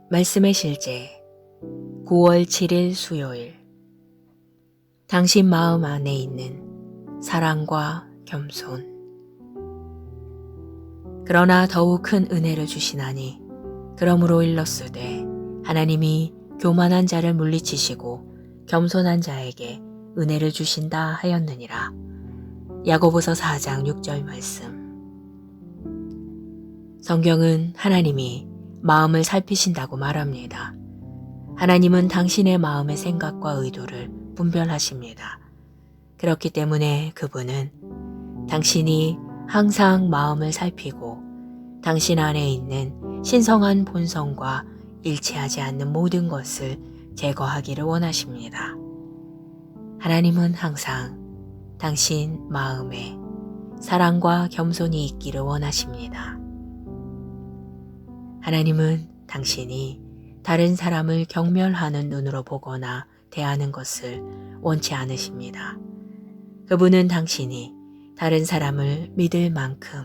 말씀의 실제 9월 7일 수요일. 당신 마음 안에 있는 사랑과 겸손. 그러나 더욱 큰 은혜를 주시나니 그러므로 일렀으되 하나님이 교만한 자를 물리치시고 겸손한 자에게 은혜를 주신다 하였느니라. 야고보서 4장 6절 말씀. 성경은 하나님이 마음을 살피신다고 말합니다. 하나님은 당신의 마음의 생각과 의도를 분별하십니다. 그렇기 때문에 그분은 당신이 항상 마음을 살피고 당신 안에 있는 신성한 본성과 일치하지 않는 모든 것을 제거하기를 원하십니다. 하나님은 항상 당신 마음에 사랑과 겸손이 있기를 원하십니다. 하나님은 당신이 다른 사람을 경멸하는 눈으로 보거나 대하는 것을 원치 않으십니다. 그분은 당신이 다른 사람을 믿을 만큼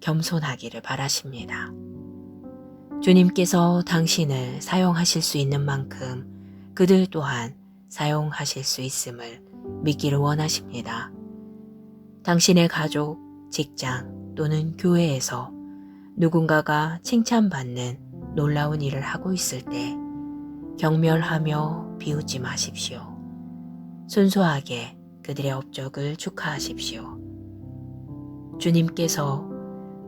겸손하기를 바라십니다. 주님께서 당신을 사용하실 수 있는 만큼 그들 또한 사용하실 수 있음을 믿기를 원하십니다. 당신의 가족, 직장 또는 교회에서 누군가가 칭찬받는 놀라운 일을 하고 있을 때 경멸하며 비웃지 마십시오. 순수하게 그들의 업적을 축하하십시오. 주님께서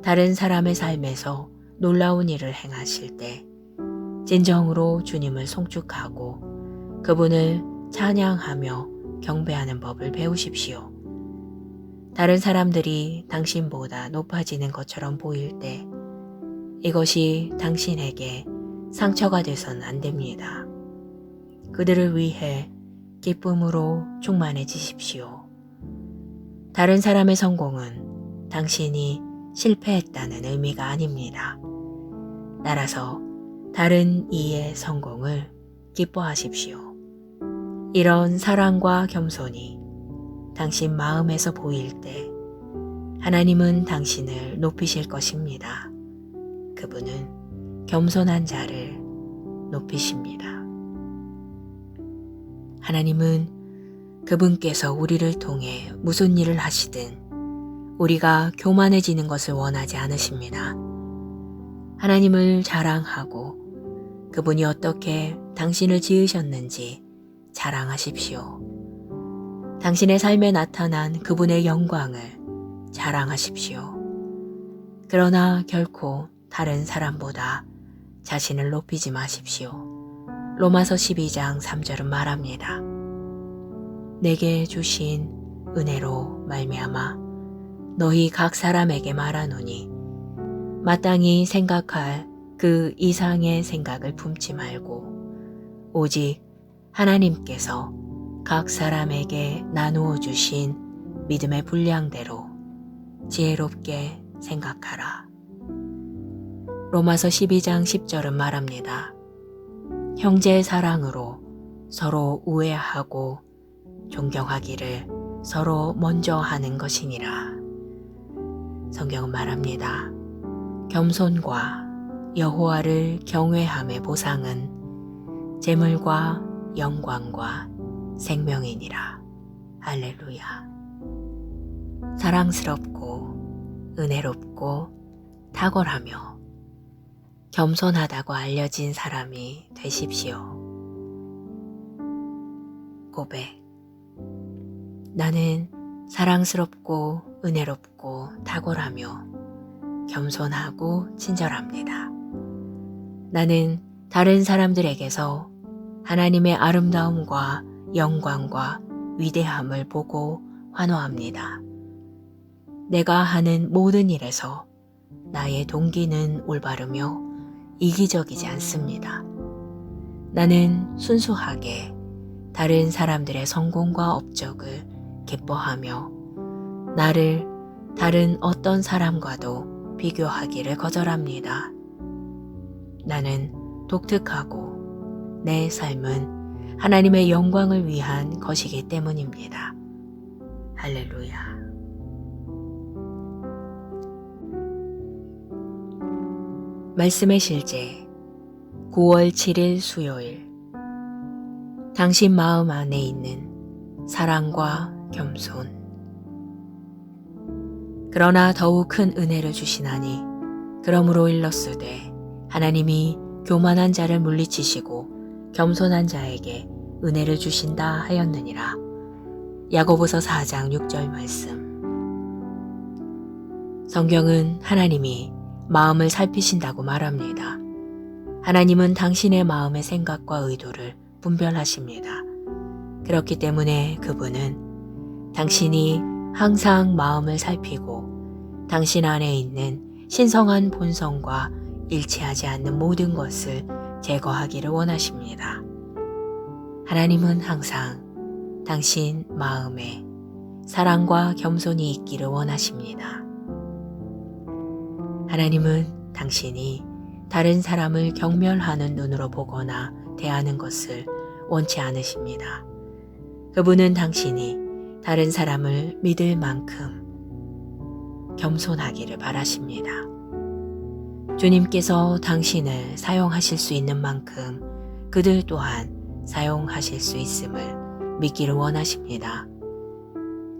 다른 사람의 삶에서 놀라운 일을 행하실 때 진정으로 주님을 송축하고 그분을 찬양하며 경배하는 법을 배우십시오. 다른 사람들이 당신보다 높아지는 것처럼 보일 때 이것이 당신에게 상처가 돼서는 안 됩니다. 그들을 위해 기쁨으로 충만해지십시오. 다른 사람의 성공은 당신이 실패했다는 의미가 아닙니다. 따라서 다른 이의 성공을 기뻐하십시오. 이런 사랑과 겸손이 당신 마음에서 보일 때 하나님은 당신을 높이실 것입니다. 그분은 겸손한 자를 높이십니다. 하나님은 그분께서 우리를 통해 무슨 일을 하시든 우리가 교만해지는 것을 원하지 않으십니다. 하나님을 자랑하고 그분이 어떻게 당신을 지으셨는지 자랑하십시오. 당신의 삶에 나타난 그분의 영광을 자랑하십시오. 그러나 결코 다른 사람보다 자신을 높이지 마십시오. 로마서 12장 3절은 말합니다. 내게 주신 은혜로 말미암아 너희 각 사람에게 말하노니 마땅히 생각할 그 이상의 생각을 품지 말고 오직 하나님께서 각 사람에게 나누어 주신 믿음의 분량대로 지혜롭게 생각하라. 로마서 12장 10절은 말합니다. 형제의 사랑으로 서로 우애하고 존경하기를 서로 먼저 하는 것이니라. 성경은 말합니다. 겸손과 여호와를 경외함의 보상은 재물과 영광과 생명이니라. 할렐루야. 사랑스럽고 은혜롭고 탁월하며 겸손하다고 알려진 사람이 되십시오. 고백. 나는 사랑스럽고 은혜롭고 탁월하며 겸손하고 친절합니다. 나는 다른 사람들에게서 하나님의 아름다움과 영광과 위대함을 보고 환호합니다. 내가 하는 모든 일에서 나의 동기는 올바르며 이기적이지 않습니다. 나는 순수하게 다른 사람들의 성공과 업적을 기뻐하며 나를 다른 어떤 사람과도 비교하기를 거절합니다. 나는 독특하고 내 삶은 하나님의 영광을 위한 것이기 때문입니다. 할렐루야. 말씀의 실제 9월 7일 수요일. 당신 마음 안에 있는 사랑과 겸손. 그러나 더욱 큰 은혜를 주시나니 그러므로 일렀으되 하나님이 교만한 자를 물리치시고 겸손한 자에게 은혜를 주신다 하였느니라. 야고보서 4장 6절 말씀. 성경은 하나님이 마음을 살피신다고 말합니다. 하나님은 당신의 마음의 생각과 의도를 분별하십니다. 그렇기 때문에 그분은 당신이 항상 마음을 살피고 당신 안에 있는 신성한 본성과 일치하지 않는 모든 것을 제거하기를 원하십니다. 하나님은 항상 당신 마음에 사랑과 겸손이 있기를 원하십니다. 하나님은 당신이 다른 사람을 경멸하는 눈으로 보거나 대하는 것을 원치 않으십니다. 그분은 당신이 다른 사람을 믿을 만큼 겸손하기를 바라십니다. 주님께서 당신을 사용하실 수 있는 만큼 그들 또한 사용하실 수 있음을 믿기를 원하십니다.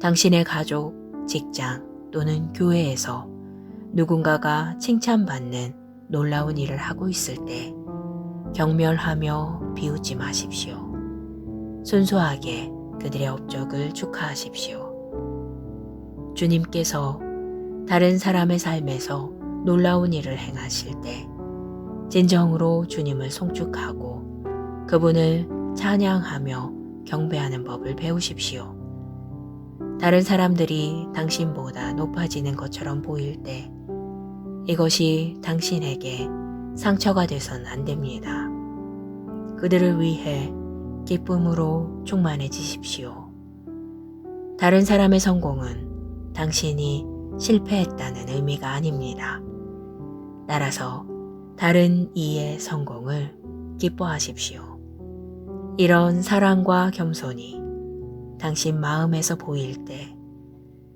당신의 가족, 직장 또는 교회에서 누군가가 칭찬받는 놀라운 일을 하고 있을 때 경멸하며 비웃지 마십시오. 순수하게 그들의 업적을 축하하십시오. 주님께서 다른 사람의 삶에서 놀라운 일을 행하실 때 진정으로 주님을 송축하고 그분을 찬양하며 경배하는 법을 배우십시오. 다른 사람들이 당신보다 높아지는 것처럼 보일 때 이것이 당신에게 상처가 돼선 안 됩니다. 그들을 위해 기쁨으로 충만해지십시오. 다른 사람의 성공은 당신이 실패했다는 의미가 아닙니다. 따라서 다른 이의 성공을 기뻐하십시오. 이런 사랑과 겸손이 당신 마음에서 보일 때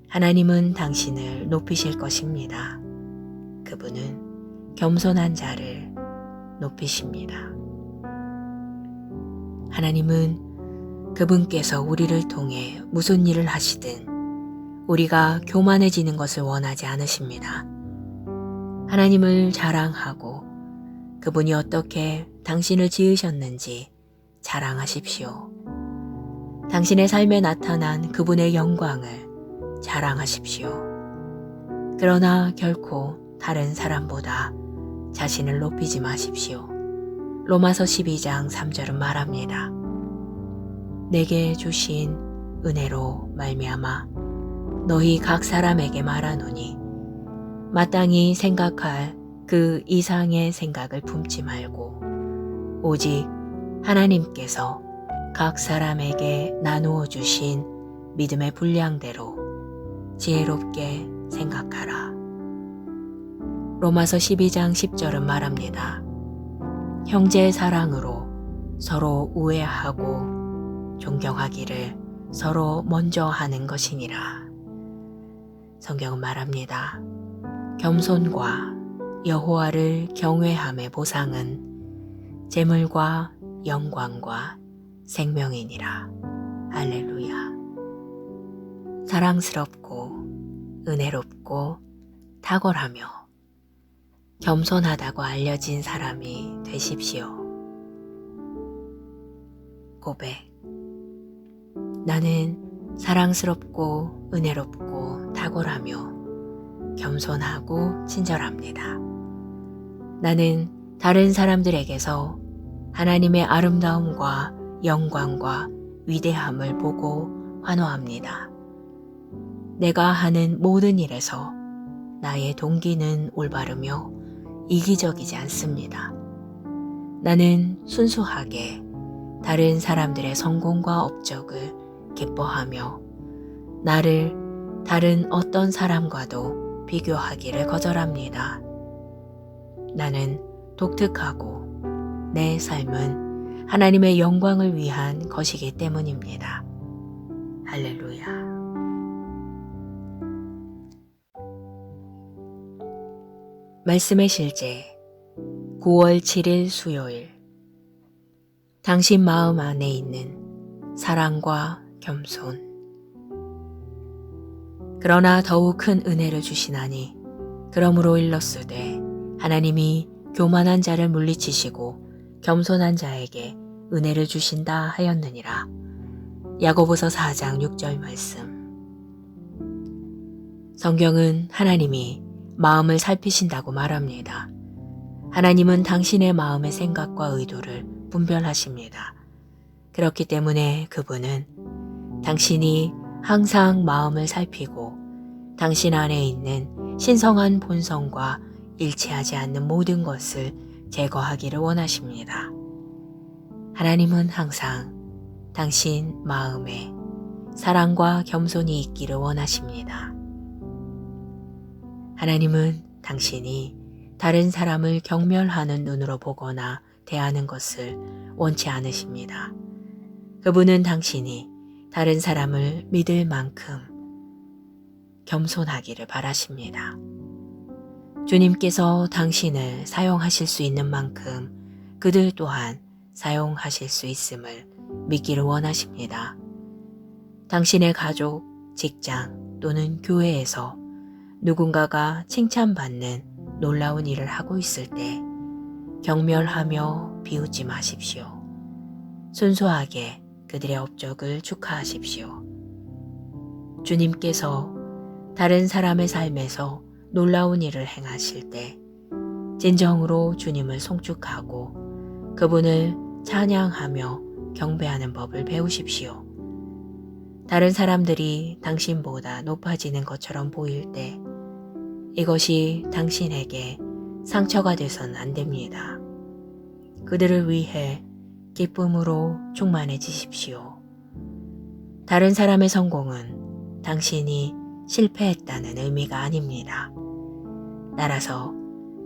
하나님은 당신을 높이실 것입니다. 그분은 겸손한 자를 높이십니다. 하나님은 그분께서 우리를 통해 무슨 일을 하시든 우리가 교만해지는 것을 원하지 않으십니다. 하나님을 자랑하고 그분이 어떻게 당신을 지으셨는지 자랑하십시오. 당신의 삶에 나타난 그분의 영광을 자랑하십시오. 그러나 결코 다른 사람보다 자신을 높이지 마십시오. 로마서 12장 3절은 말합니다. 내게 주신 은혜로 말미암아 너희 각 사람에게 말하노니 마땅히 생각할 그 이상의 생각을 품지 말고 오직 하나님께서 각 사람에게 나누어 주신 믿음의 분량대로 지혜롭게 생각하라. 로마서 12장 10절은 말합니다. 형제의 사랑으로 서로 우애하고 존경하기를 서로 먼저 하는 것이니라. 성경은 말합니다. 겸손과 여호와를 경외함의 보상은 재물과 영광과 생명이니라. 할렐루야. 사랑스럽고 은혜롭고 탁월하며 겸손하다고 알려진 사람이 되십시오. 고백. 나는 사랑스럽고 은혜롭고 탁월하며 겸손하고 친절합니다. 나는 다른 사람들에게서 하나님의 아름다움과 영광과 위대함을 보고 환호합니다. 내가 하는 모든 일에서 나의 동기는 올바르며 이기적이지 않습니다. 나는 순수하게 다른 사람들의 성공과 업적을 기뻐하며 나를 다른 어떤 사람과도 비교하기를 거절합니다. 나는 독특하고 내 삶은 하나님의 영광을 위한 것이기 때문입니다. 할렐루야. 말씀의 실제 9월 7일 수요일. 당신 마음 안에 있는 사랑과 겸손. 그러나 더욱 큰 은혜를 주시나니 그러므로 일렀으되 하나님이 교만한 자를 물리치시고 겸손한 자에게 은혜를 주신다 하였느니라. 야고보서 4장 6절 말씀. 성경은 하나님이 마음을 살피신다고 말합니다. 하나님은 당신의 마음의 생각과 의도를 분별하십니다. 그렇기 때문에 그분은 당신이 항상 마음을 살피고 당신 안에 있는 신성한 본성과 일치하지 않는 모든 것을 제거하기를 원하십니다. 하나님은 항상 당신 마음에 사랑과 겸손이 있기를 원하십니다. 하나님은 당신이 다른 사람을 경멸하는 눈으로 보거나 대하는 것을 원치 않으십니다. 그분은 당신이 다른 사람을 믿을 만큼 겸손하기를 바라십니다. 주님께서 당신을 사용하실 수 있는 만큼 그들 또한 사용하실 수 있음을 믿기를 원하십니다. 당신의 가족, 직장 또는 교회에서 누군가가 칭찬받는 놀라운 일을 하고 있을 때 경멸하며 비웃지 마십시오. 순수하게 그들의 업적을 축하하십시오. 주님께서 다른 사람의 삶에서 놀라운 일을 행하실 때 진정으로 주님을 송축하고 그분을 찬양하며 경배하는 법을 배우십시오. 다른 사람들이 당신보다 높아지는 것처럼 보일 때 이것이 당신에게 상처가 돼서는 안 됩니다. 그들을 위해 기쁨으로 충만해지십시오. 다른 사람의 성공은 당신이 실패했다는 의미가 아닙니다. 따라서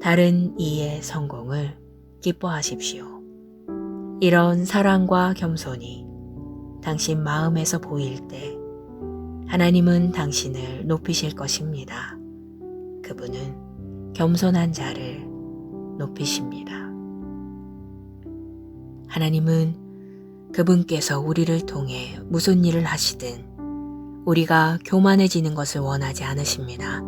다른 이의 성공을 기뻐하십시오. 이런 사랑과 겸손이 당신 마음에서 보일 때 하나님은 당신을 높이실 것입니다. 그분은 겸손한 자를 높이십니다. 하나님은 그분께서 우리를 통해 무슨 일을 하시든 우리가 교만해지는 것을 원하지 않으십니다.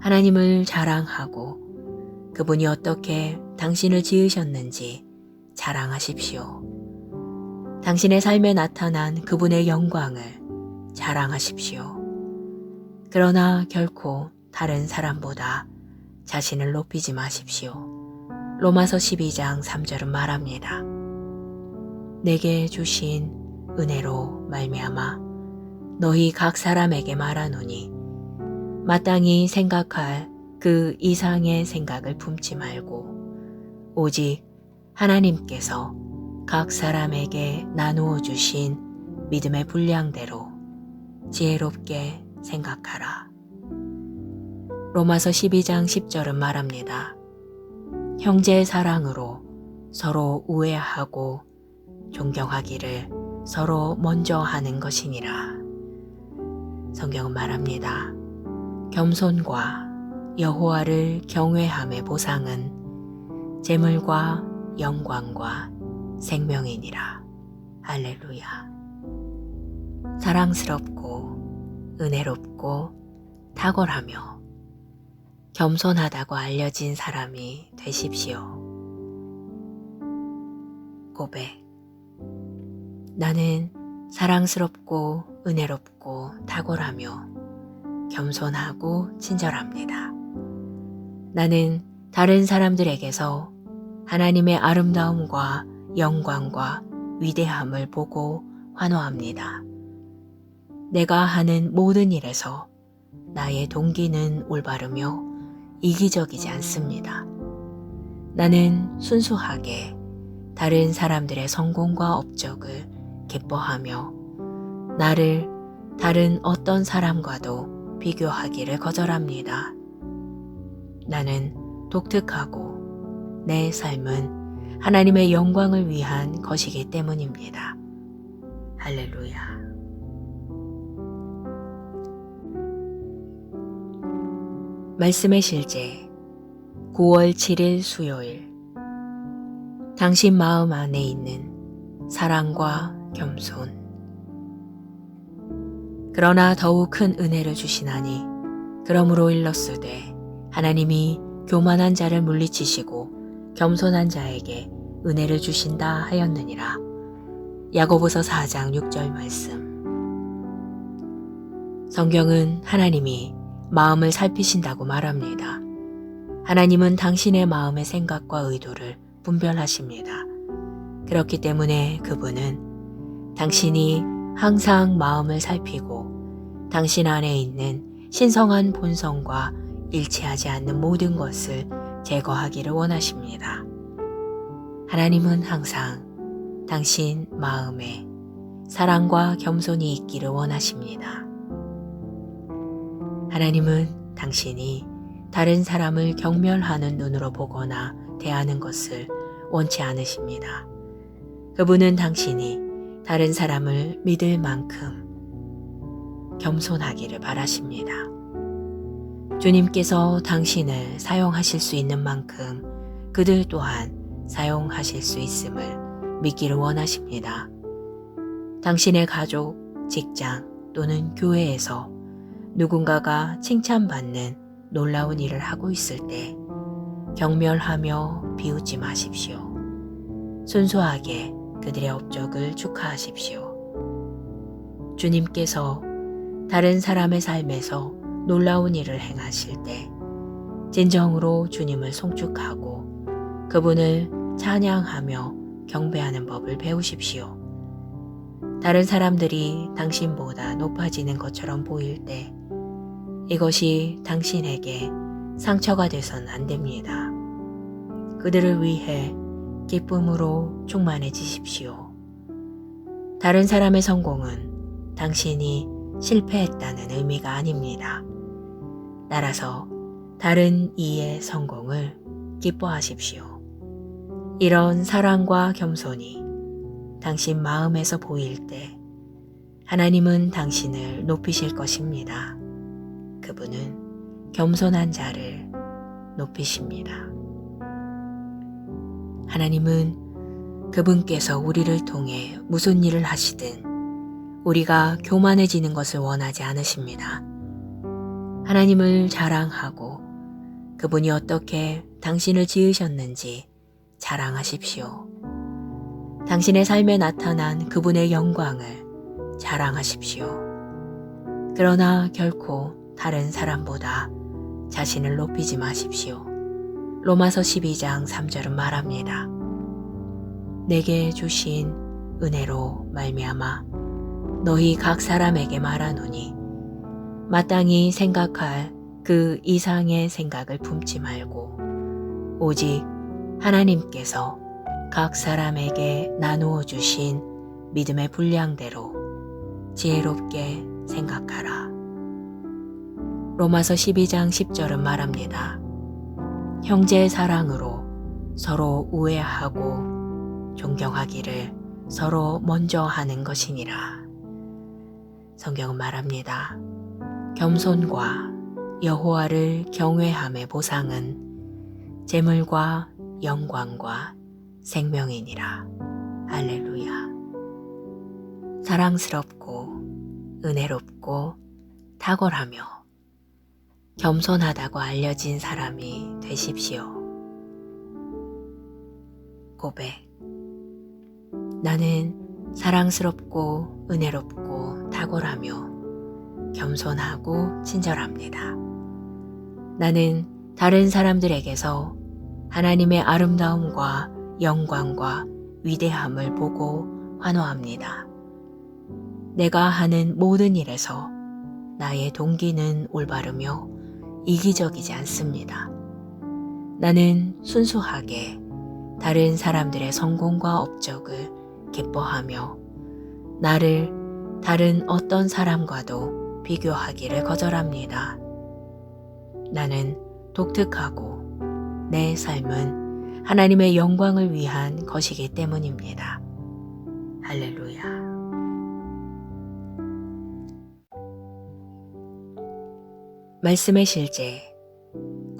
하나님을 자랑하고 그분이 어떻게 당신을 지으셨는지 자랑하십시오. 당신의 삶에 나타난 그분의 영광을 자랑하십시오. 그러나 결코 다른 사람보다 자신을 높이지 마십시오. 로마서 12장 3절은 말합니다. 내게 주신 은혜로 말미암아 너희 각 사람에게 말하노니 마땅히 생각할 그 이상의 생각을 품지 말고 오직 하나님께서 각 사람에게 나누어 주신 믿음의 분량대로 지혜롭게 생각하라. 로마서 12장 10절은 말합니다. 형제의 사랑으로 서로 우애하고 존경하기를 서로 먼저 하는 것이니라. 성경은 말합니다. 겸손과 여호와를 경외함의 보상은 재물과 영광과 생명이니라. 할렐루야. 사랑스럽고 은혜롭고 탁월하며 겸손하다고 알려진 사람이 되십시오. 고백. 나는 사랑스럽고 은혜롭고 탁월하며 겸손하고 친절합니다. 나는 다른 사람들에게서 하나님의 아름다움과 영광과 위대함을 보고 환호합니다. 내가 하는 모든 일에서 나의 동기는 올바르며 이기적이지 않습니다. 나는 순수하게 다른 사람들의 성공과 업적을 기뻐하며 나를 다른 어떤 사람과도 비교하기를 거절합니다. 나는 독특하고 내 삶은 하나님의 영광을 위한 것이기 때문입니다. 할렐루야. 말씀의 실제. 9월 7일 수요일. 당신 마음 안에 있는 사랑과 겸손. 그러나 더욱 큰 은혜를 주시나니 그러므로 일렀으되 하나님이 교만한 자를 물리치시고 겸손한 자에게 은혜를 주신다 하였느니라. 야고보서 4장 6절 말씀. 성경은 하나님이 마음을 살피신다고 말합니다. 하나님은 당신의 마음의 생각과 의도를 분별하십니다. 그렇기 때문에 그분은 당신이 항상 마음을 살피고 당신 안에 있는 신성한 본성과 일치하지 않는 모든 것을 제거하기를 원하십니다. 하나님은 항상 당신 마음에 사랑과 겸손이 있기를 원하십니다. 하나님은 당신이 다른 사람을 경멸하는 눈으로 보거나 대하는 것을 원치 않으십니다. 그분은 당신이 다른 사람을 믿을 만큼 겸손하기를 바라십니다. 주님께서 당신을 사용하실 수 있는 만큼 그들 또한 사용하실 수 있음을 믿기를 원하십니다. 당신의 가족, 직장 또는 교회에서 누군가가 칭찬받는 놀라운 일을 하고 있을 때 경멸하며 비웃지 마십시오. 순수하게 그들의 업적을 축하하십시오. 주님께서 다른 사람의 삶에서 놀라운 일을 행하실 때 진정으로 주님을 송축하고 그분을 찬양하며 경배하는 법을 배우십시오. 다른 사람들이 당신보다 높아지는 것처럼 보일 때 이것이 당신에게 상처가 돼선 안 됩니다. 그들을 위해 기쁨으로 충만해지십시오. 다른 사람의 성공은 당신이 실패했다는 의미가 아닙니다. 따라서 다른 이의 성공을 기뻐하십시오. 이런 사랑과 겸손이 당신 마음에서 보일 때 하나님은 당신을 높이실 것입니다. 그분은 겸손한 자를 높이십니다. 하나님은 그분께서 우리를 통해 무슨 일을 하시든 우리가 교만해지는 것을 원하지 않으십니다. 하나님을 자랑하고 그분이 어떻게 당신을 지으셨는지 자랑하십시오. 당신의 삶에 나타난 그분의 영광을 자랑하십시오. 그러나 결코 다른 사람보다 자신을 높이지 마십시오. 로마서 12장 3절은 말합니다. 내게 주신 은혜로 말미암아 너희 각 사람에게 말하노니 마땅히 생각할 그 이상의 생각을 품지 말고 오직 하나님께서 각 사람에게 나누어 주신 믿음의 분량대로 지혜롭게 생각하라. 로마서 12장 10절은 말합니다. 형제의 사랑으로 서로 우애하고 존경하기를 서로 먼저 하는 것이니라. 성경은 말합니다. 겸손과 여호와를 경외함의 보상은 재물과 영광과 생명이니라. 할렐루야. 사랑스럽고 은혜롭고 탁월하며 겸손하다고 알려진 사람이 되십시오. 고백. 나는 사랑스럽고 은혜롭고 탁월하며 겸손하고 친절합니다. 나는 다른 사람들에게서 하나님의 아름다움과 영광과 위대함을 보고 환호합니다. 내가 하는 모든 일에서 나의 동기는 올바르며 이기적이지 않습니다. 나는 순수하게 다른 사람들의 성공과 업적을 기뻐하며 나를 다른 어떤 사람과도 비교하기를 거절합니다. 나는 독특하고 내 삶은 하나님의 영광을 위한 것이기 때문입니다. 할렐루야. 말씀의 실제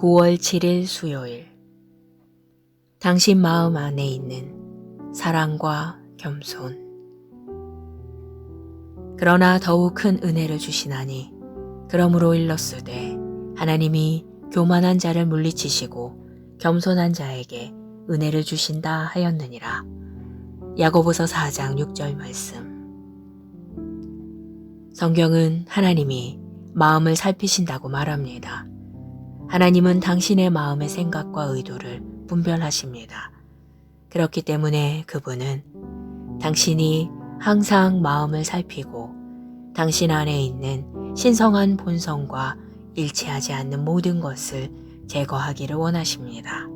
9월 7일 수요일. 당신 마음 안에 있는 사랑과 겸손. 그러나 더욱 큰 은혜를 주시나니 그러므로 일렀으되 하나님이 교만한 자를 물리치시고 겸손한 자에게 은혜를 주신다 하였느니라. 야고보서 4장 6절 말씀. 성경은 하나님이 마음을 살피신다고 말합니다. 하나님은 당신의 마음의 생각과 의도를 분별하십니다. 그렇기 때문에 그분은 당신이 항상 마음을 살피고 당신 안에 있는 신성한 본성과 일치하지 않는 모든 것을 제거하기를 원하십니다.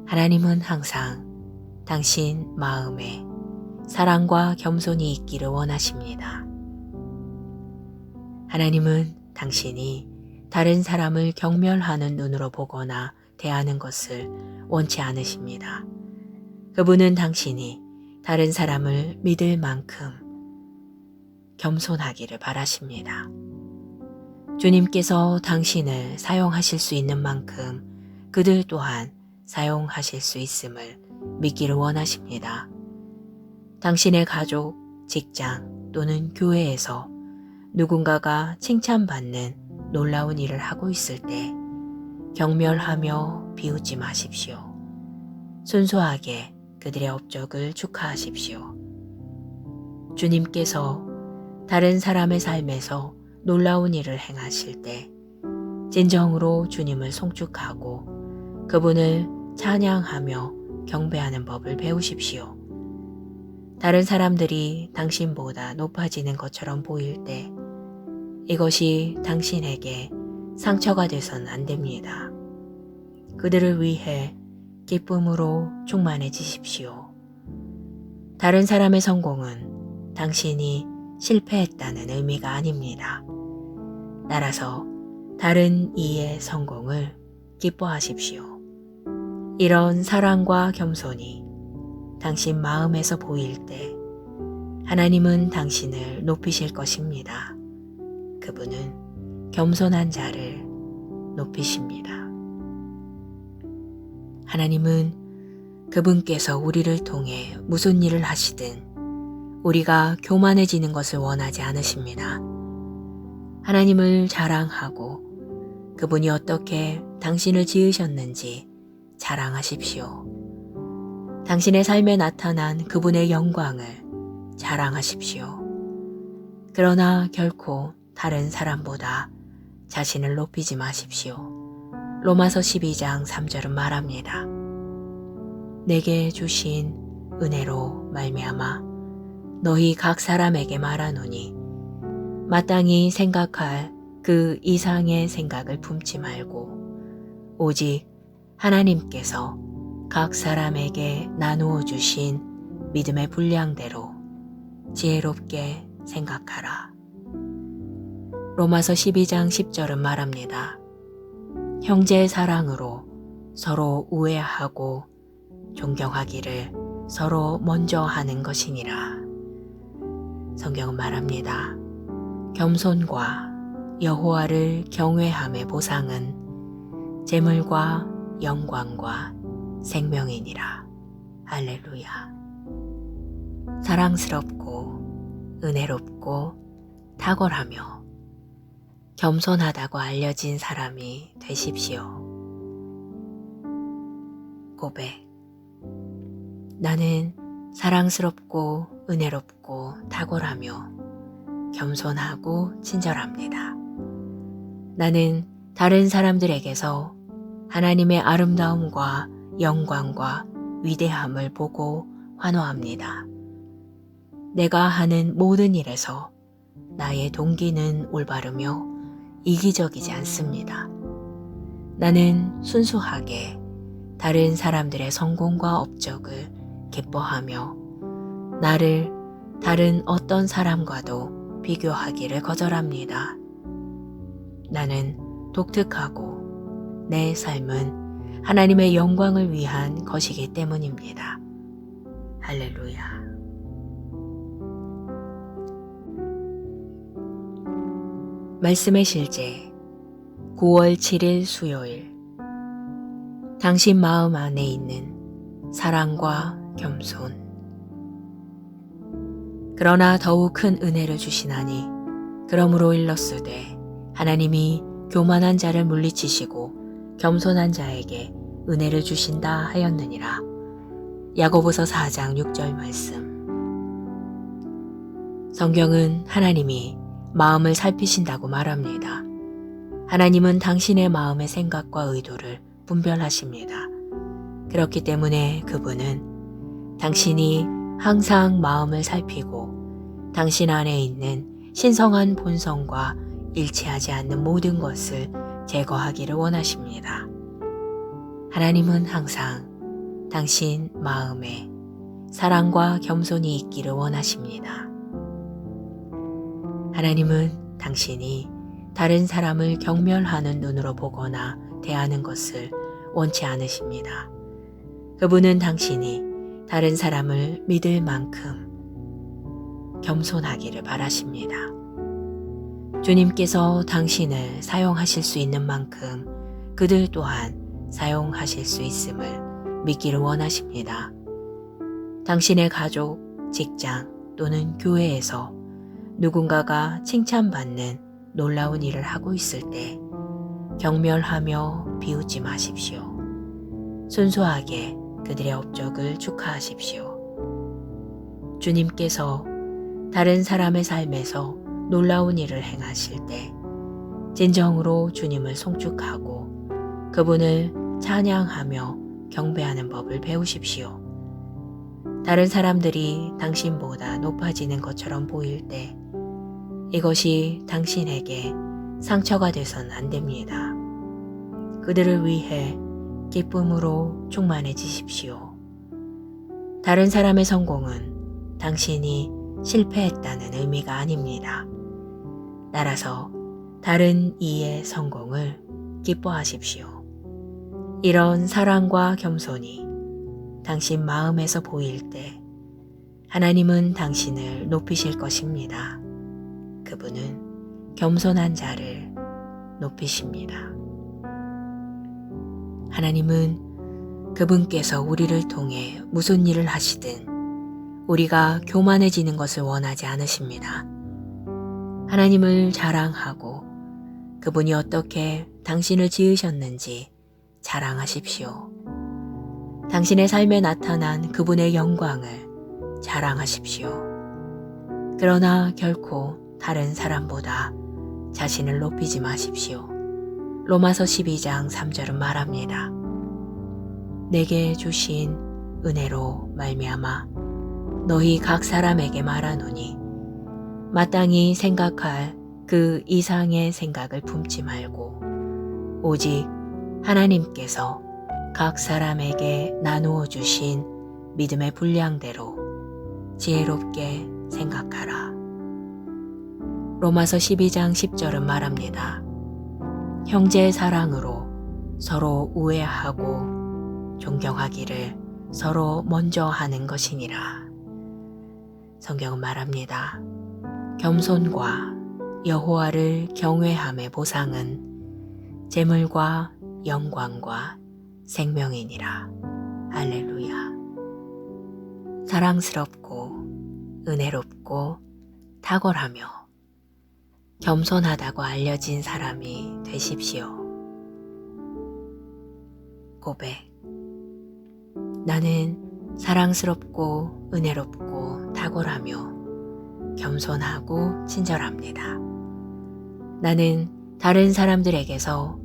하나님은 항상 당신 마음에 사랑과 겸손이 있기를 원하십니다. 하나님은 당신이 다른 사람을 경멸하는 눈으로 보거나 대하는 것을 원치 않으십니다. 그분은 당신이 다른 사람을 믿을 만큼 겸손하기를 바라십니다. 주님께서 당신을 사용하실 수 있는 만큼 그들 또한 사용하실 수 있음을 믿기를 원하십니다. 당신의 가족, 직장 또는 교회에서 누군가가 칭찬받는 놀라운 일을 하고 있을 때 경멸하며 비웃지 마십시오. 순수하게 그들의 업적을 축하하십시오. 주님께서 다른 사람의 삶에서 놀라운 일을 행하실 때 진정으로 주님을 송축하고 그분을 찬양하며 경배하는 법을 배우십시오. 다른 사람들이 당신보다 높아지는 것처럼 보일 때 이것이 당신에게 상처가 돼서는 안 됩니다. 그들을 위해 기쁨으로 충만해지십시오. 다른 사람의 성공은 당신이 실패했다는 의미가 아닙니다. 따라서 다른 이의 성공을 기뻐하십시오. 이런 사랑과 겸손이 당신 마음에서 보일 때 하나님은 당신을 높이실 것입니다. 그분은 겸손한 자를 높이십니다. 하나님은 그분께서 우리를 통해 무슨 일을 하시든 우리가 교만해지는 것을 원하지 않으십니다. 하나님을 자랑하고 그분이 어떻게 당신을 지으셨는지 자랑하십시오. 당신의 삶에 나타난 그분의 영광을 자랑하십시오. 그러나 결코 다른 사람보다 자신을 높이지 마십시오. 로마서 12장 3절은 말합니다. 내게 주신 은혜로 말미암아 너희 각 사람에게 말하노니 마땅히 생각할 그 이상의 생각을 품지 말고 오직 하나님께서 각 사람에게 나누어 주신 믿음의 분량대로 지혜롭게 생각하라. 로마서 12장 10절은 말합니다. 형제의 사랑으로 서로 우애하고 존경하기를 서로 먼저 하는 것이니라. 성경은 말합니다. 겸손과 여호와를 경외함의 보상은 재물과 영광과 생명이니라. 할렐루야. 사랑스럽고 은혜롭고 탁월하며 겸손하다고 알려진 사람이 되십시오. 고백. 나는 사랑스럽고 은혜롭고 탁월하며 겸손하고 친절합니다. 나는 다른 사람들에게서 하나님의 아름다움과 영광과 위대함을 보고 환호합니다. 내가 하는 모든 일에서 나의 동기는 올바르며 이기적이지 않습니다. 나는 순수하게 다른 사람들의 성공과 업적을 기뻐하며 나를 다른 어떤 사람과도 비교하기를 거절합니다. 나는 독특하고 내 삶은 하나님의 영광을 위한 것이기 때문입니다. 할렐루야. 말씀의 실제. 9월 7일 수요일. 당신 마음 안에 있는 사랑과 겸손. 그러나 더욱 큰 은혜를 주시나니 그러므로 일렀으되 하나님이 교만한 자를 물리치시고 겸손한 자에게 은혜를 주신다 하였느니라. 야고보서 4장 6절 말씀. 성경은 하나님이 마음을 살피신다고 말합니다. 하나님은 당신의 마음의 생각과 의도를 분별하십니다. 그렇기 때문에 그분은 당신이 항상 마음을 살피고 당신 안에 있는 신성한 본성과 일치하지 않는 모든 것을 제거하기를 원하십니다. 하나님은 항상 당신 마음에 사랑과 겸손이 있기를 원하십니다. 하나님은 당신이 다른 사람을 경멸하는 눈으로 보거나 대하는 것을 원치 않으십니다. 그분은 당신이 다른 사람을 믿을 만큼 겸손하기를 바라십니다. 주님께서 당신을 사용하실 수 있는 만큼 그들 또한 사용하실 수 있음을 믿기를 원하십니다. 당신의 가족, 직장 또는 교회에서 누군가가 칭찬받는 놀라운 일을 하고 있을 때 경멸하며 비웃지 마십시오. 순수하게 그들의 업적을 축하하십시오. 주님께서 다른 사람의 삶에서 놀라운 일을 행하실 때 진정으로 주님을 송축하고 그분을 찬양하며 경배하는 법을 배우십시오. 다른 사람들이 당신보다 높아지는 것처럼 보일 때 이것이 당신에게 상처가 돼선 안 됩니다. 그들을 위해 기쁨으로 충만해지십시오. 다른 사람의 성공은 당신이 실패했다는 의미가 아닙니다. 따라서 다른 이의 성공을 기뻐하십시오. 이런 사랑과 겸손이 당신 마음에서 보일 때 하나님은 당신을 높이실 것입니다. 그분은 겸손한 자를 높이십니다. 하나님은 그분께서 우리를 통해 무슨 일을 하시든 우리가 교만해지는 것을 원하지 않으십니다. 하나님을 자랑하고 그분이 어떻게 당신을 지으셨는지 자랑하십시오. 당신의 삶에 나타난 그분의 영광을 자랑하십시오. 그러나 결코 다른 사람보다 자신을 높이지 마십시오. 로마서 12장 3절은 말합니다. 내게 주신 은혜로 말미암아 너희 각 사람에게 말하노니 마땅히 생각할 그 이상의 생각을 품지 말고 오직 하나님께서 각 사람에게 나누어 주신 믿음의 분량대로 지혜롭게 생각하라. 로마서 12장 10절은 말합니다. 형제의 사랑으로 서로 우애하고 존경하기를 서로 먼저 하는 것이니라. 성경은 말합니다. 겸손과 여호와를 경외함의 보상은 재물과 영광과 생명이니라. 할렐루야. 사랑스럽고 은혜롭고 탁월하며 겸손하다고 알려진 사람이 되십시오. 고백. 나는 사랑스럽고 은혜롭고 탁월하며 겸손하고 친절합니다. 나는 다른 사람들에게서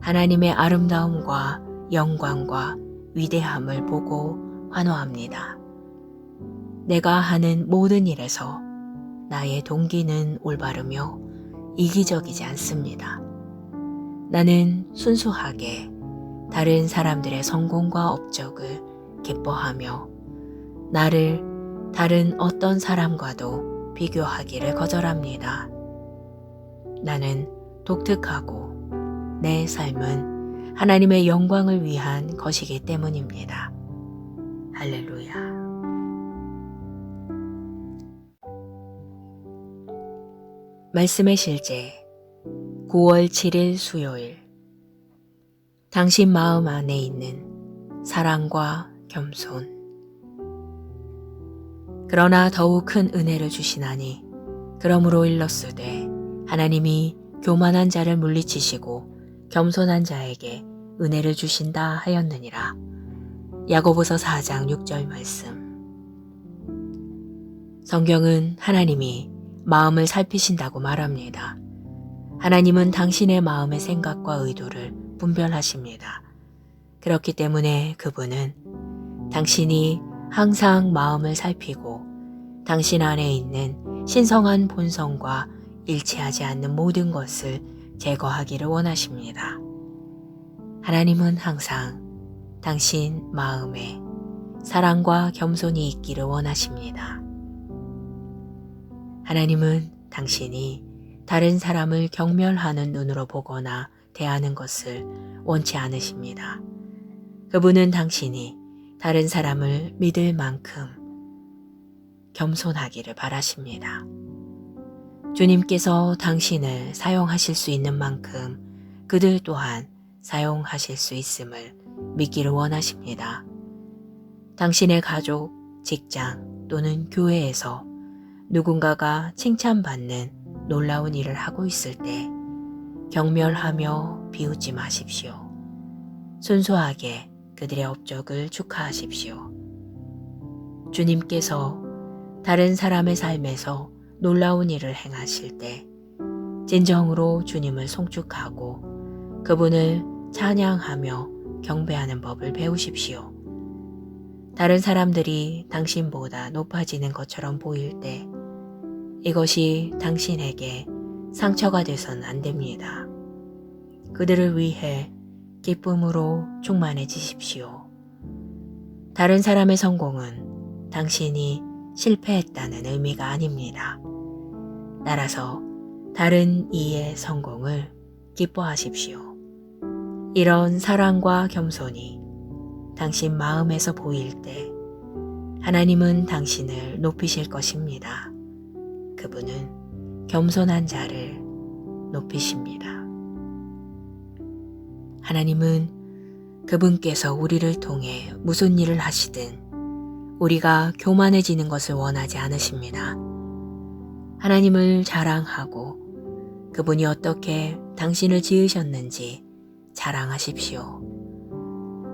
하나님의 아름다움과 영광과 위대함을 보고 환호합니다. 내가 하는 모든 일에서 나의 동기는 올바르며 이기적이지 않습니다. 나는 순수하게 다른 사람들의 성공과 업적을 기뻐하며 나를 다른 어떤 사람과도 비교하기를 거절합니다. 나는 독특하고 내 삶은 하나님의 영광을 위한 것이기 때문입니다. 할렐루야. 말씀의 실제. 9월 7일 수요일. 당신 마음 안에 있는 사랑과 겸손. 그러나 더욱 큰 은혜를 주시나니 그러므로 일렀으되 하나님이 교만한 자를 물리치시고 겸손한 자에게 은혜를 주신다 하였느니라. 야고보서 4장 6절 말씀. 성경은 하나님이 마음을 살피신다고 말합니다. 하나님은 당신의 마음의 생각과 의도를 분별하십니다. 그렇기 때문에 그분은 당신이 항상 마음을 살피고 당신 안에 있는 신성한 본성과 일치하지 않는 모든 것을 제거하기를 원하십니다. 하나님은 항상 당신 마음에 사랑과 겸손이 있기를 원하십니다. 하나님은 당신이 다른 사람을 경멸하는 눈으로 보거나 대하는 것을 원치 않으십니다. 그분은 당신이 다른 사람을 믿을 만큼 겸손하기를 바라십니다. 주님께서 당신을 사용하실 수 있는 만큼 그들 또한 사용하실 수 있음을 믿기를 원하십니다. 당신의 가족, 직장 또는 교회에서 누군가가 칭찬받는 놀라운 일을 하고 있을 때 경멸하며 비웃지 마십시오. 순수하게 그들의 업적을 축하하십시오. 주님께서 다른 사람의 삶에서 놀라운 일을 행하실 때 진정으로 주님을 송축하고 그분을 찬양하며 경배하는 법을 배우십시오. 다른 사람들이 당신보다 높아지는 것처럼 보일 때 이것이 당신에게 상처가 돼서는 안 됩니다. 그들을 위해 기쁨으로 충만해지십시오. 다른 사람의 성공은 당신이 실패했다는 의미가 아닙니다. 따라서 다른 이의 성공을 기뻐하십시오. 이런 사랑과 겸손이 당신 마음에서 보일 때 하나님은 당신을 높이실 것입니다. 그분은 겸손한 자를 높이십니다. 하나님은 그분께서 우리를 통해 무슨 일을 하시든 우리가 교만해지는 것을 원하지 않으십니다. 하나님을 자랑하고 그분이 어떻게 당신을 지으셨는지 자랑하십시오.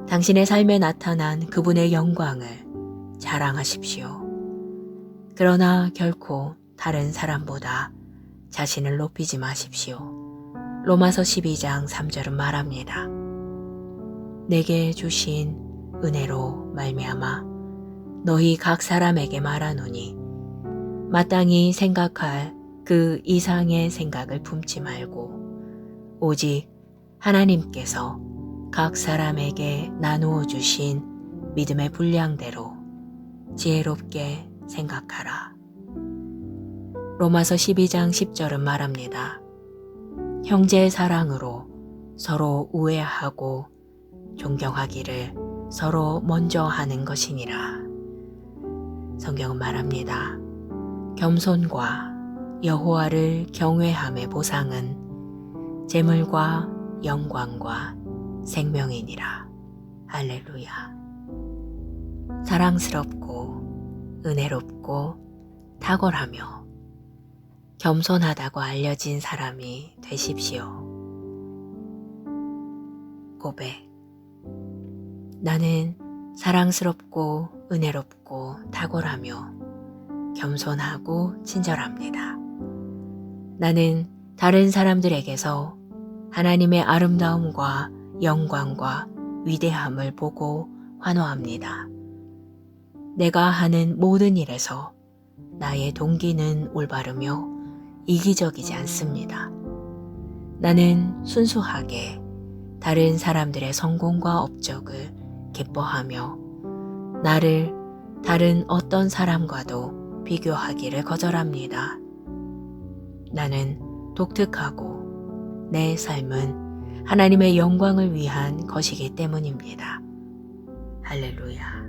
당신의 삶에 나타난 그분의 영광을 자랑하십시오. 그러나 결코 다른 사람보다 자신을 높이지 마십시오. 로마서 12장 3절은 말합니다. 내게 주신 은혜로 말미암아 너희 각 사람에게 말하노니 마땅히 생각할 그 이상의 생각을 품지 말고 오직 하나님께서 각 사람에게 나누어 주신 믿음의 분량대로 지혜롭게 생각하라. 로마서 12장 10절은 말합니다. 형제의 사랑으로 서로 우애하고 존경하기를 서로 먼저 하는 것이니라. 성경은 말합니다. 겸손과 여호와를 경외함의 보상은 재물과 영광과 생명이니라. 할렐루야. 사랑스럽고 은혜롭고 탁월하며 겸손하다고 알려진 사람이 되십시오. 고백. 나는 사랑스럽고 은혜롭고 탁월하며 겸손하고 친절합니다. 나는 다른 사람들에게서 하나님의 아름다움과 영광과 위대함을 보고 환호합니다. 내가 하는 모든 일에서 나의 동기는 올바르며 이기적이지 않습니다. 나는 순수하게 다른 사람들의 성공과 업적을 기뻐하며 나를 다른 어떤 사람과도 비교하기를 거절합니다. 나는 독특하고 내 삶은 하나님의 영광을 위한 것이기 때문입니다. 할렐루야.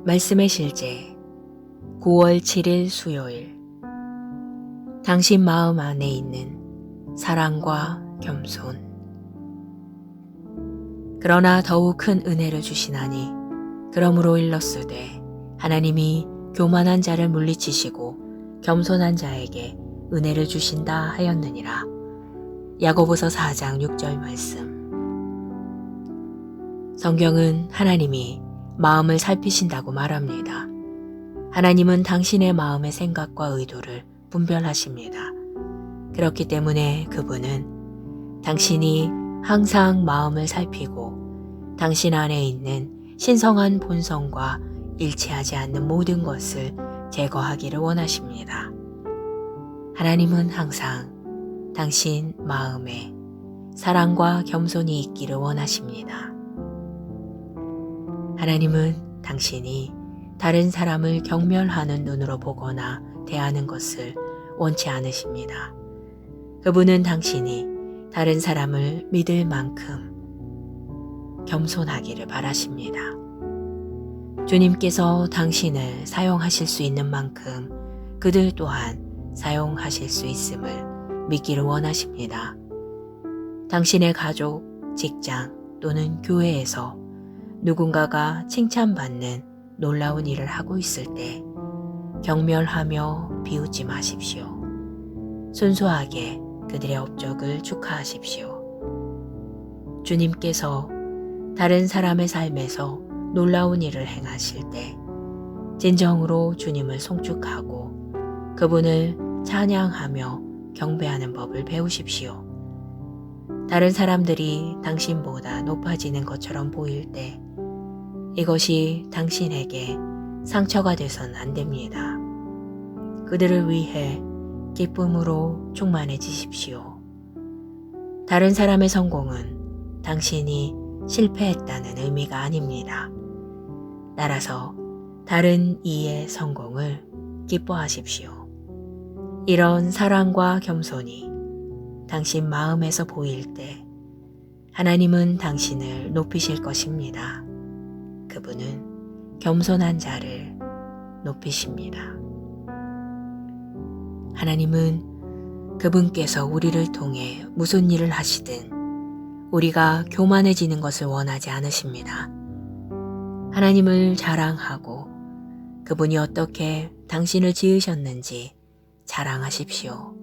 말씀의 실제 9월 7일 수요일. 당신 마음 안에 있는 사랑과 겸손. 그러나 더욱 큰 은혜를 주시나니 그러므로 일렀으되 하나님이 교만한 자를 물리치시고 겸손한 자에게 은혜를 주신다 하였느니라. 야고보서 4장 6절 말씀. 성경은 하나님이 마음을 살피신다고 말합니다. 하나님은 당신의 마음의 생각과 의도를 분별하십니다. 그렇기 때문에 그분은 당신이 항상 마음을 살피고 당신 안에 있는 신성한 본성과 일치하지 않는 모든 것을 제거하기를 원하십니다. 하나님은 항상 당신 마음에 사랑과 겸손이 있기를 원하십니다. 하나님은 당신이 다른 사람을 경멸하는 눈으로 보거나 대하는 것을 원치 않으십니다. 그분은 당신이 다른 사람을 믿을 만큼 겸손하기를 바라십니다. 주님께서 당신을 사용하실 수 있는 만큼 그들 또한 사용하실 수 있음을 믿기를 원하십니다. 당신의 가족, 직장 또는 교회에서 누군가가 칭찬받는 놀라운 일을 하고 있을 때 경멸하며 비웃지 마십시오. 순수하게 그들의 업적을 축하하십시오. 주님께서 다른 사람의 삶에서 놀라운 일을 행하실 때 진정으로 주님을 송축하고 그분을 찬양하며 경배하는 법을 배우십시오. 다른 사람들이 당신보다 높아지는 것처럼 보일 때 이것이 당신에게 상처가 돼선 안 됩니다. 그들을 위해 기쁨으로 충만해지십시오. 다른 사람의 성공은 당신이 실패했다는 의미가 아닙니다. 따라서 다른 이의 성공을 기뻐하십시오. 이런 사랑과 겸손이 당신 마음에서 보일 때 하나님은 당신을 높이실 것입니다. 그분은 겸손한 자를 높이십니다. 하나님은 그분께서 우리를 통해 무슨 일을 하시든 우리가 교만해지는 것을 원하지 않으십니다. 하나님을 자랑하고 그분이 어떻게 당신을 지으셨는지 자랑하십시오.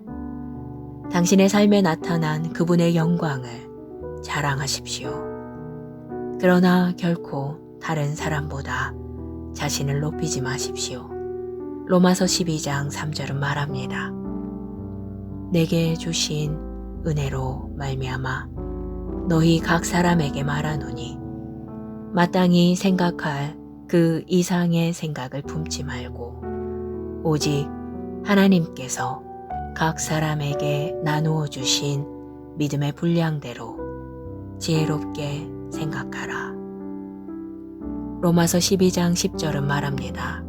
당신의 삶에 나타난 그분의 영광을 자랑하십시오. 그러나 결코 다른 사람보다 자신을 높이지 마십시오. 로마서 12장 3절은 말합니다. 내게 주신 은혜로 말미암아 너희 각 사람에게 말하노니 마땅히 생각할 그 이상의 생각을 품지 말고 오직 하나님께서 각 사람에게 나누어 주신 믿음의 분량대로 지혜롭게 생각하라. 로마서 12장 10절은 말합니다.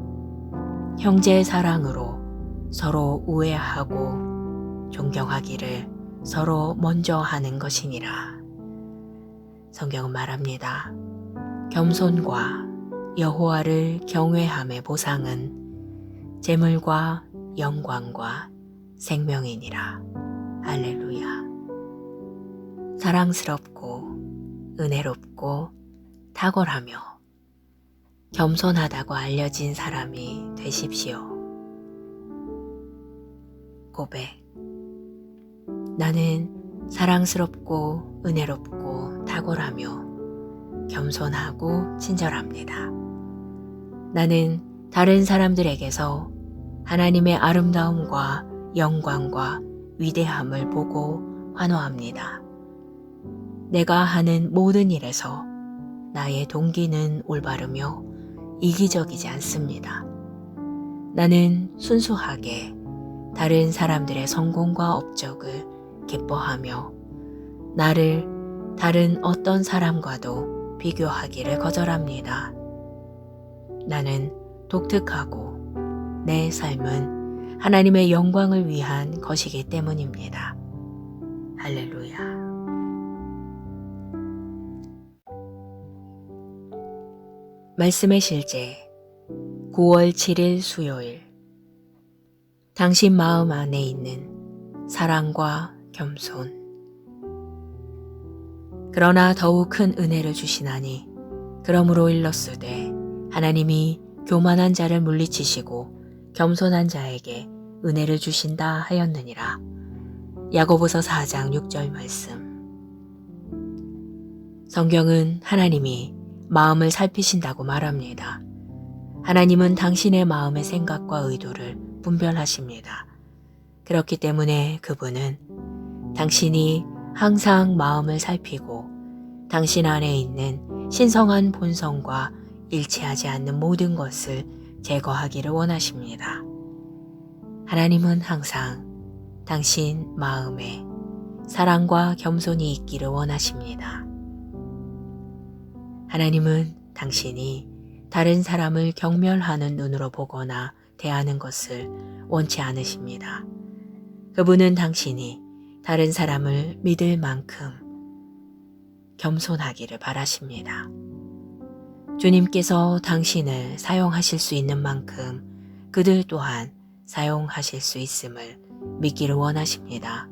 형제의 사랑으로 서로 우애하고 존경하기를 서로 먼저 하는 것이니라. 성경은 말합니다. 겸손과 여호와를 경외함의 보상은 재물과 영광과 생명이니라. 할렐루야. 사랑스럽고 은혜롭고 탁월하며 겸손하다고 알려진 사람이 되십시오. 고백. 나는 사랑스럽고 은혜롭고 탁월하며 겸손하고 친절합니다. 나는 다른 사람들에게서 하나님의 아름다움과 영광과 위대함을 보고 환호합니다. 내가 하는 모든 일에서 나의 동기는 올바르며 이기적이지 않습니다. 나는 순수하게 다른 사람들의 성공과 업적을 기뻐하며 나를 다른 어떤 사람과도 비교하기를 거절합니다. 나는 독특하고 내 삶은 하나님의 영광을 위한 것이기 때문입니다. 할렐루야. 말씀의 실제. 9월 7일 수요일. 당신 마음 안에 있는 사랑과 겸손. 그러나 더욱 큰 은혜를 주시나니 그러므로 일렀으되 하나님이 교만한 자를 물리치시고 겸손한 자에게 은혜를 주신다 하였느니라. 야고보서 4장 6절 말씀. 성경은 하나님이 마음을 살피신다고 말합니다. 하나님은 당신의 마음의 생각과 의도를 분별하십니다. 그렇기 때문에 그분은 당신이 항상 마음을 살피고 당신 안에 있는 신성한 본성과 일치하지 않는 모든 것을 제거하기를 원하십니다. 하나님은 항상 당신 마음에 사랑과 겸손이 있기를 원하십니다. 하나님은 당신이 다른 사람을 경멸하는 눈으로 보거나 대하는 것을 원치 않으십니다. 그분은 당신이 다른 사람을 믿을 만큼 겸손하기를 바라십니다. 주님께서 당신을 사용하실 수 있는 만큼 그들 또한 사용하실 수 있음을 믿기를 원하십니다.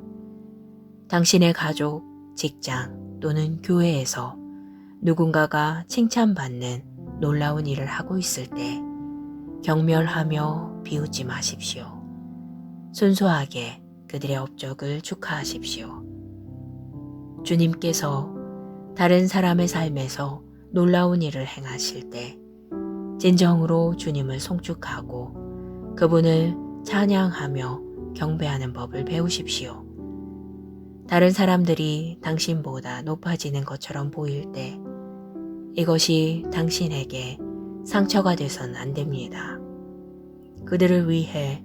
당신의 가족, 직장 또는 교회에서 누군가가 칭찬받는 놀라운 일을 하고 있을 때 경멸하며 비웃지 마십시오. 순수하게 그들의 업적을 축하하십시오. 주님께서 다른 사람의 삶에서 놀라운 일을 행하실 때 진정으로 주님을 송축하고 그분을 찬양하며 경배하는 법을 배우십시오. 다른 사람들이 당신보다 높아지는 것처럼 보일 때 이것이 당신에게 상처가 돼선 안 됩니다. 그들을 위해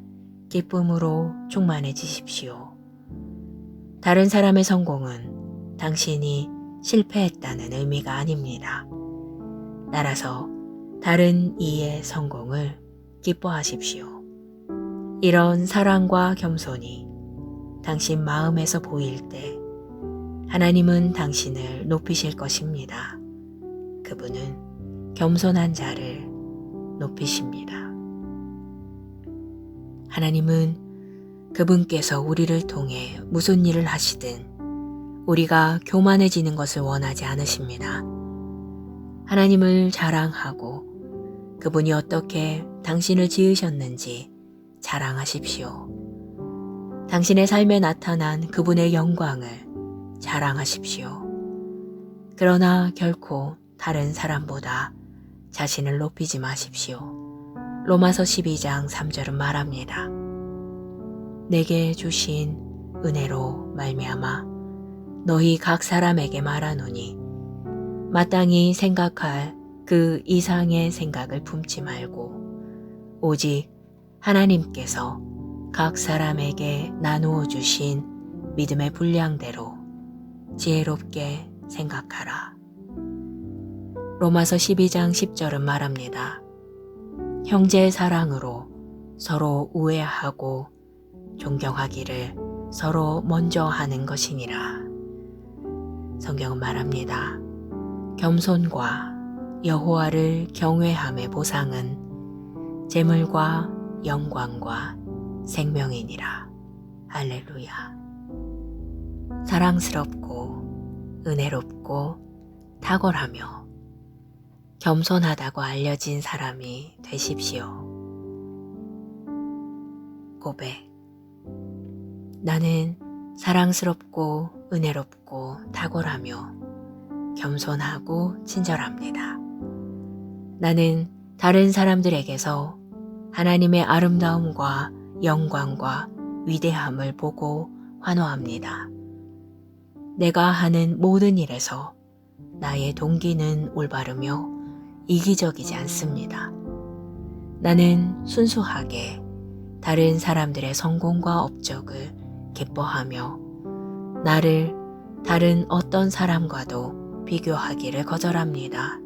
기쁨으로 충만해지십시오. 다른 사람의 성공은 당신이 실패했다는 의미가 아닙니다. 따라서 다른 이의 성공을 기뻐하십시오. 이런 사랑과 겸손이 당신 마음에서 보일 때 하나님은 당신을 높이실 것입니다. 그분은 겸손한 자를 높이십니다. 하나님은 그분께서 우리를 통해 무슨 일을 하시든 우리가 교만해지는 것을 원하지 않으십니다. 하나님을 자랑하고 그분이 어떻게 당신을 지으셨는지 자랑하십시오. 당신의 삶에 나타난 그분의 영광을 자랑하십시오. 그러나 결코 다른 사람보다 자신을 높이지 마십시오. 로마서 12장 3절은 말합니다. 내게 주신 은혜로 말미암아 너희 각 사람에게 말하노니 마땅히 생각할 그 이상의 생각을 품지 말고 오직 하나님께서 각 사람에게 나누어 주신 믿음의 분량대로 지혜롭게 생각하라. 로마서 12장 10절은 말합니다. 형제의 사랑으로 서로 우애하고 존경하기를 서로 먼저 하는 것이니라. 성경은 말합니다. 겸손과 여호와를 경외함의 보상은 재물과 영광과 생명이니라. 할렐루야. 사랑스럽고 은혜롭고 탁월하며 겸손하다고 알려진 사람이 되십시오. 고백. 나는 사랑스럽고 은혜롭고 탁월하며 겸손하고 친절합니다. 나는 다른 사람들에게서 하나님의 아름다움과 영광과 위대함을 보고 환호합니다. 내가 하는 모든 일에서 나의 동기는 올바르며 이기적이지 않습니다. 나는 순수하게 다른 사람들의 성공과 업적을 기뻐하며 나를 다른 어떤 사람과도 비교하기를 거절합니다.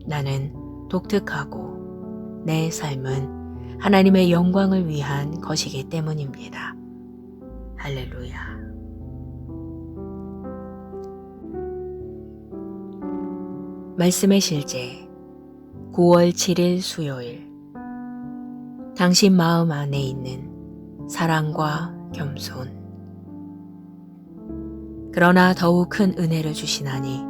나는 독특하고 내 삶은 하나님의 영광을 위한 것이기 때문입니다. 할렐루야. 말씀의 실제 9월 7일 수요일. 당신 마음 안에 있는 사랑과 겸손. 그러나 더욱 큰 은혜를 주시나니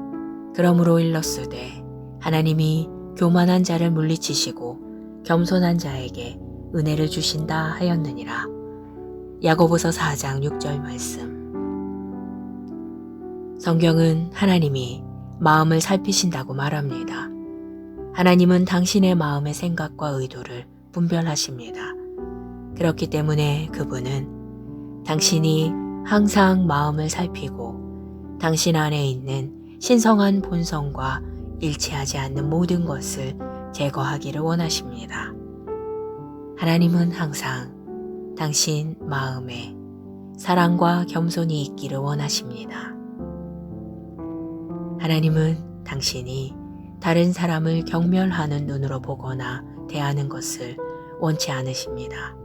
그러므로 일렀으되 하나님이 교만한 자를 물리치시고 겸손한 자에게 은혜를 주신다 하였느니라. 야고보서 4장 6절 말씀. 성경은 하나님이 마음을 살피신다고 말합니다. 하나님은 당신의 마음의 생각과 의도를 분별하십니다. 그렇기 때문에 그분은 당신이 항상 마음을 살피고 당신 안에 있는 신성한 본성과 일치하지 않는 모든 것을 제거하기를 원하십니다. 하나님은 항상 당신 마음에 사랑과 겸손이 있기를 원하십니다. 하나님은 당신이 다른 사람을 경멸하는 눈으로 보거나 대하는 것을 원치 않으십니다.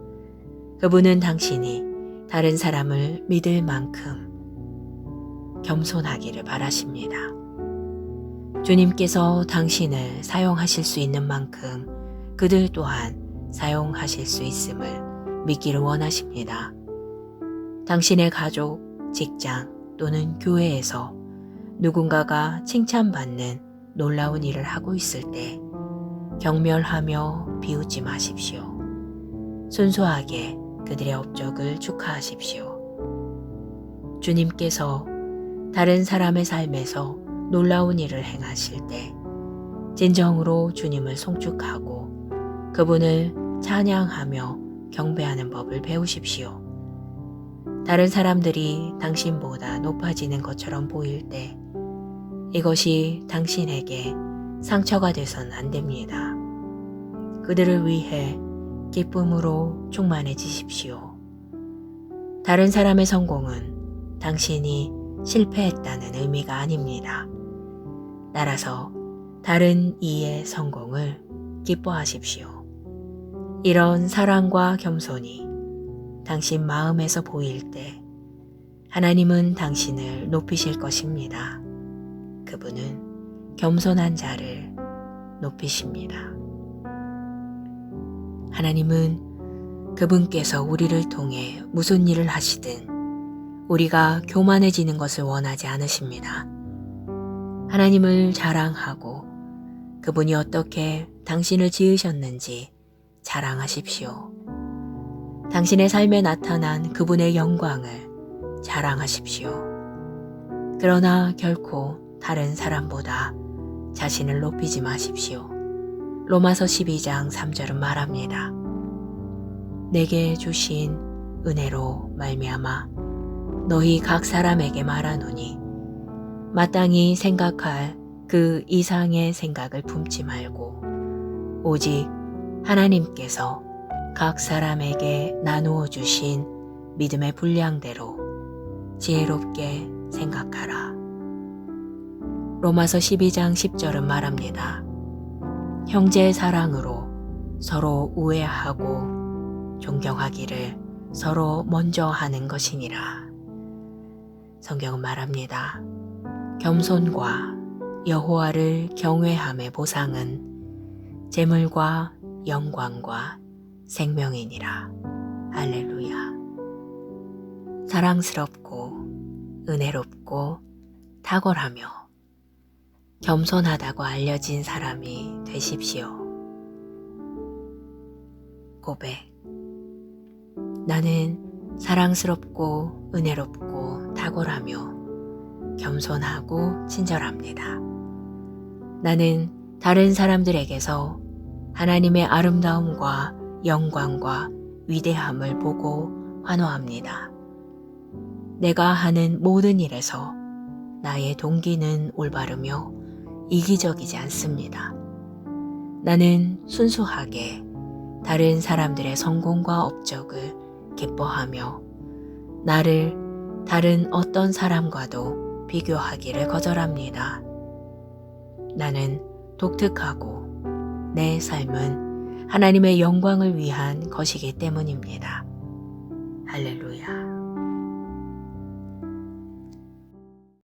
그분은 당신이 다른 사람을 믿을 만큼 겸손하기를 바라십니다. 주님께서 당신을 사용하실 수 있는 만큼 그들 또한 사용하실 수 있음을 믿기를 원하십니다. 당신의 가족, 직장 또는 교회에서 누군가가 칭찬받는 놀라운 일을 하고 있을 때 경멸하며 비웃지 마십시오. 순수하게 그들의 업적을 축하하십시오. 주님께서 다른 사람의 삶에서 놀라운 일을 행하실 때 진정으로 주님을 송축하고 그분을 찬양하며 경배하는 법을 배우십시오. 다른 사람들이 당신보다 높아지는 것처럼 보일 때 이것이 당신에게 상처가 돼선 안 됩니다. 그들을 위해 기쁨으로 충만해지십시오. 다른 사람의 성공은 당신이 실패했다는 의미가 아닙니다. 따라서 다른 이의 성공을 기뻐하십시오. 이런 사랑과 겸손이 당신 마음에서 보일 때 하나님은 당신을 높이실 것입니다. 그분은 겸손한 자를 높이십니다. 하나님은 그분께서 우리를 통해 무슨 일을 하시든 우리가 교만해지는 것을 원하지 않으십니다. 하나님을 자랑하고 그분이 어떻게 당신을 지으셨는지 자랑하십시오. 당신의 삶에 나타난 그분의 영광을 자랑하십시오. 그러나 결코 다른 사람보다 자신을 높이지 마십시오. 로마서 12장 3절은 말합니다. 내게 주신 은혜로 말미암아 너희 각 사람에게 말하노니 마땅히 생각할 그 이상의 생각을 품지 말고 오직 하나님께서 각 사람에게 나누어 주신 믿음의 분량대로 지혜롭게 생각하라. 로마서 12장 10절은 말합니다. 형제의 사랑으로 서로 우애하고 존경하기를 서로 먼저 하는 것이니라. 성경은 말합니다. 겸손과 여호와를 경외함의 보상은 재물과 영광과 생명이니라. 할렐루야. 사랑스럽고 은혜롭고 탁월하며 겸손하다고 알려진 사람이 되십시오. 고백. 나는 사랑스럽고 은혜롭고 탁월하며 겸손하고 친절합니다. 나는 다른 사람들에게서 하나님의 아름다움과 영광과 위대함을 보고 환호합니다. 내가 하는 모든 일에서 나의 동기는 올바르며 이기적이지 않습니다. 나는 순수하게 다른 사람들의 성공과 업적을 기뻐하며 나를 다른 어떤 사람과도 비교하기를 거절합니다. 나는 독특하고 내 삶은 하나님의 영광을 위한 것이기 때문입니다. 할렐루야.